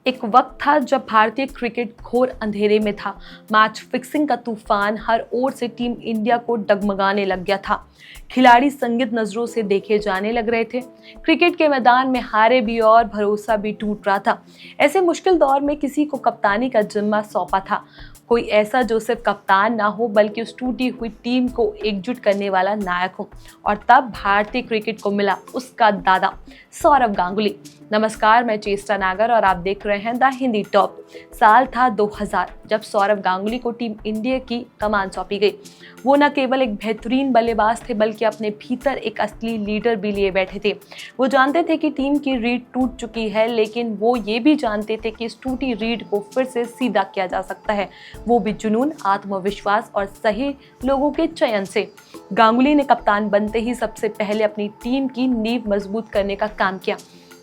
एक वक्त था जब भारतीय क्रिकेट घोर अंधेरे में था। मैच फिक्सिंग का तूफान हर ओर से टीम इंडिया को डगमगाने लग गया था। खिलाड़ी संदिग्ध नजरों से देखे जाने लग रहे थे। क्रिकेट के मैदान में हारे भी और भरोसा भी टूट रहा था। ऐसे मुश्किल दौर में किसी को कप्तानी का जिम्मा सौंपा था, कोई ऐसा जो सिर्फ कप्तान ना हो बल्कि उस टूटी हुई टीम को एकजुट करने वाला नायक हो। और तब भारतीय क्रिकेट को मिला उसका दादा सौरव गांगुली। नमस्कार, मैं चेष्टा नागर और आप देख रहे हैं द हिंदी टॉप। साल था 2000 जब सौरव गांगुली को टीम इंडिया की कमान सौंपी गई। वो न केवल एक बेहतरीन बल्लेबाज थे बल्कि अपने भीतर एक असली लीडर भी लिए बैठे थे। वो जानते थे कि टीम की रीढ़ टूट चुकी है, लेकिन वो ये भी जानते थे कि इस टूटी रीढ़ को फिर से सीधा किया जा सकता है, वो भी जुनून, आत्मविश्वास और सही लोगों के चयन से। गांगुली ने कप्तान बनते ही सबसे पहले अपनी टीम की नींव मजबूत करने का काम किया।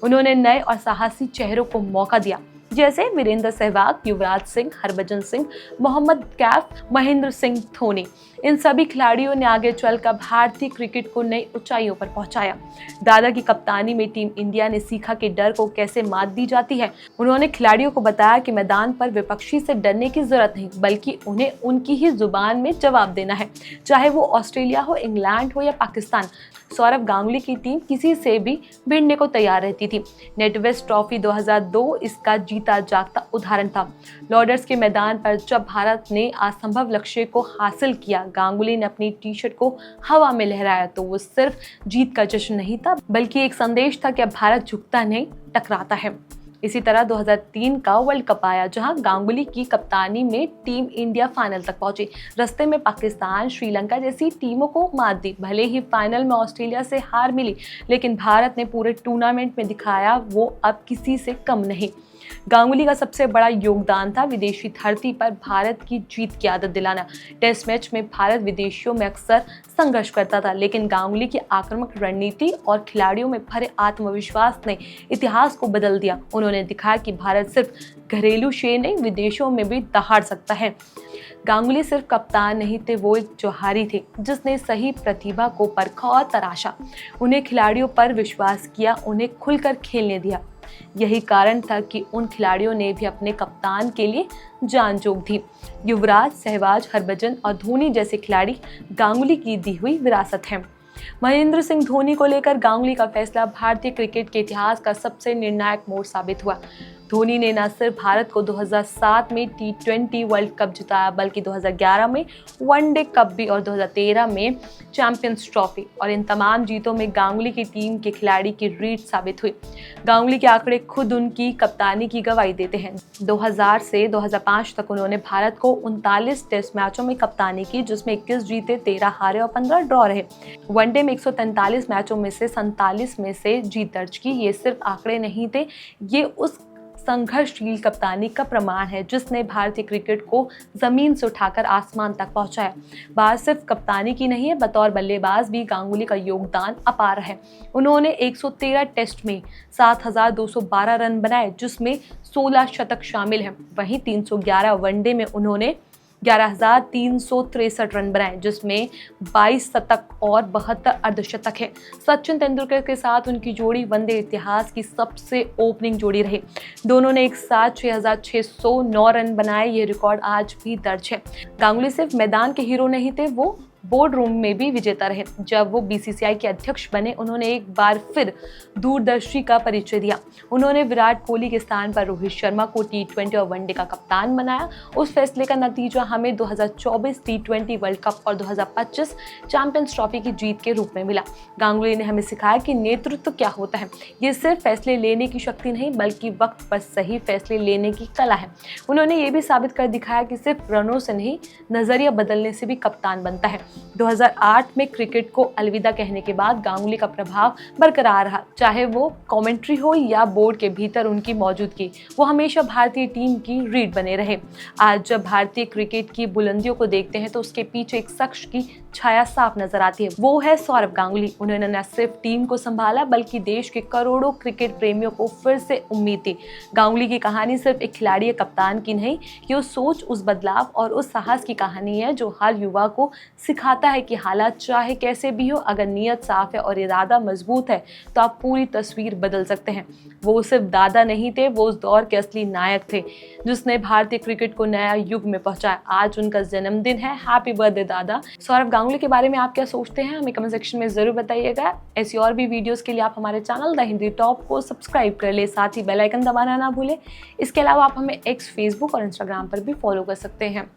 उन्होंने नए और साहसी चेहरों को मौका दिया, जैसे वीरेंद्र सहवाग, युवराज सिंह, हरभजन सिंह, मोहम्मद कैफ, महेंद्र सिंह धोनी। इन सभी खिलाड़ियों ने आगे चलकर भारतीय क्रिकेट को नई ऊंचाइयों पर पहुंचाया। दादा की कप्तानी में टीम इंडिया ने सीखा कि डर को कैसे मात दी जाती है। उन्होंने खिलाड़ियों को बताया कि मैदान पर विपक्षी से डरने की जरूरत नहीं, बल्कि उन्हें उनकी ही जुबान में जवाब देना है, चाहे वो ऑस्ट्रेलिया हो, इंग्लैंड हो या पाकिस्तान। सौरव गांगुली की टीम किसी से भी भिड़ने को तैयार रहती थी। नेटवेस्ट ट्रॉफी 2002 इसका जीता जागता उदाहरण था। लॉर्ड्स के मैदान पर जब भारत ने असंभव लक्ष्य को हासिल किया, गांगुली ने अपनी टी शर्ट को हवा में लहराया तो वो सिर्फ जीत का जश्न नहीं था, बल्कि एक संदेश था कि अब भारत झुकता नहीं, टकराता है। इसी तरह 2003 का वर्ल्ड कप आया, जहां गांगुली की कप्तानी में टीम इंडिया फाइनल तक पहुंची। रास्ते में पाकिस्तान, श्रीलंका जैसी टीमों को मात दी। भले ही फाइनल में ऑस्ट्रेलिया से हार मिली, लेकिन भारत ने पूरे टूर्नामेंट में दिखाया वो अब किसी से कम नहीं। गांगुली का सबसे बड़ा योगदान था विदेशी धरती पर भारत की जीत की आदत दिलाना। टेस्ट मैच में भारत विदेशियों में अक्सर संघर्ष करता था, लेकिन गांगुली की आक्रामक रणनीति और खिलाड़ियों में भरे आत्मविश्वास ने इतिहास को बदल दिया। उन्होंने दिखाया कि भारत सिर्फ घरेलू शेर नहीं, विदेशों में भी दहाड़ सकता है। गांगुली सिर्फ कप्तान नहीं थे, वो एक जोहारी थे जिसने सही प्रतिभा को परखा और तराशा। उन्हें खिलाड़ियों पर विश्वास किया, उन्हें खुलकर खेलने दिया। यही कारण था कि उन खिलाड़ियों ने भी अपने कप्तान के लिए जान झोंक दी। युवराज, सहवाग, हरभजन और धोनी जैसे खिलाड़ी गांगुली की दी हुई विरासत है। महेंद्र सिंह धोनी को लेकर गांगुली का फैसला भारतीय क्रिकेट के इतिहास का सबसे निर्णायक मोड़ साबित हुआ। धोनी ने न सिर्फ भारत को 2007 में T20 वर्ल्ड कप जिताया, बल्कि 2011 में वनडे कप भी और 2013 में चैंपियंस ट्रॉफी। और इन तमाम जीतों में गांगुली की टीम के खिलाड़ी की रीढ़ साबित हुई। गांगुली के आंकड़े खुद उनकी कप्तानी की गवाही देते हैं। 2000 से 2005 तक उन्होंने भारत को 39 टेस्ट मैचों में कप्तानी की, जिसमें 21 जीते, 13 हारे और 15 ड्रॉ रहे। वनडे में 143 मैचों में से 47 में से जीत दर्ज की। ये सिर्फ आंकड़े नहीं थे, ये उस संघर्षशील कप्तानी का प्रमाण है जिसने भारतीय क्रिकेट को जमीन से उठाकर आसमान तक पहुंचाया। बात सिर्फ कप्तानी की नहीं है, बतौर बल्लेबाज भी गांगुली का योगदान अपार है। उन्होंने 113 टेस्ट में 7212 रन बनाए, जिसमें 16 शतक शामिल हैं। वहीं 311 वनडे में उन्होंने 11,363 रन बनाए, जिसमें 22 शतक और 72 अर्धशतक है। सचिन तेंदुलकर के साथ उनकी जोड़ी वनडे इतिहास की सबसे ओपनिंग जोड़ी रही। दोनों ने एक साथ 6,609 रन बनाए, ये रिकॉर्ड आज भी दर्ज है। गांगुली सिर्फ मैदान के हीरो नहीं थे, वो बोर्ड रूम में भी विजेता रहे। जब वो बीसीसीआई के अध्यक्ष बने, उन्होंने एक बार फिर दूरदर्शी का परिचय दिया। उन्होंने विराट कोहली के स्थान पर रोहित शर्मा को T20 और वनडे का कप्तान बनाया। उस फैसले का नतीजा हमें 2024 T20 वर्ल्ड कप और 2025 चैंपियंस ट्रॉफी की जीत के रूप में मिला। गांगुली ने हमें सिखाया कि नेतृत्व क्या होता है। ये सिर्फ फैसले लेने की शक्ति नहीं, बल्कि वक्त पर सही फैसले लेने की कला है। उन्होंने ये भी साबित कर दिखाया कि सिर्फ रनों से नहीं, नजरिया बदलने से भी कप्तान बनता है। 2008 में क्रिकेट को अलविदा कहने के बाद गांगुली का प्रभाव बरकरार रहा, चाहे वो कमेंट्री हो या बोर्ड के भीतर उनकी मौजूदगी। वो हमेशा भारतीय टीम की रीढ़ बने रहे। आज जब भारतीय क्रिकेट की बुलंदियों को देखते हैं तो उसके पीछे एक शख्स की छाया साफ नजर आती है, वो है सौरव गांगुली। उन्होंने न सिर्फ टीम को संभाला, बल्कि देश के करोड़ों क्रिकेट प्रेमियों को फिर से उम्मीद दी। गांगुली की कहानी सिर्फ एक खिलाड़ी या कप्तान की नहीं, ये उस सोच, उस बदलाव और उस साहस की कहानी है जो हर युवा को सिखा दिखाता है कि हालात चाहे कैसे भी हो, अगर नीयत साफ है और इरादा मजबूत है तो आप पूरी तस्वीर बदल सकते हैं। वो सिर्फ दादा नहीं थे, वो उस दौर के असली नायक थे जिसने भारतीय क्रिकेट को नया युग में पहुंचाया। आज उनका जन्मदिन है। हैप्पी बर्थडे दादा। सौरव गांगुली के बारे में आप क्या सोचते हैं, हमें कमेंट सेक्शन में जरूर बताइएगा। ऐसी और भी वीडियोस के लिए आप हमारे चैनल द हिंदी टॉप को सब्सक्राइब कर ले, साथ ही बेल आइकन दबाना ना भूलें। इसके अलावा आप हमें एक्स, फेसबुक और इंस्टाग्राम पर भी फॉलो कर सकते हैं।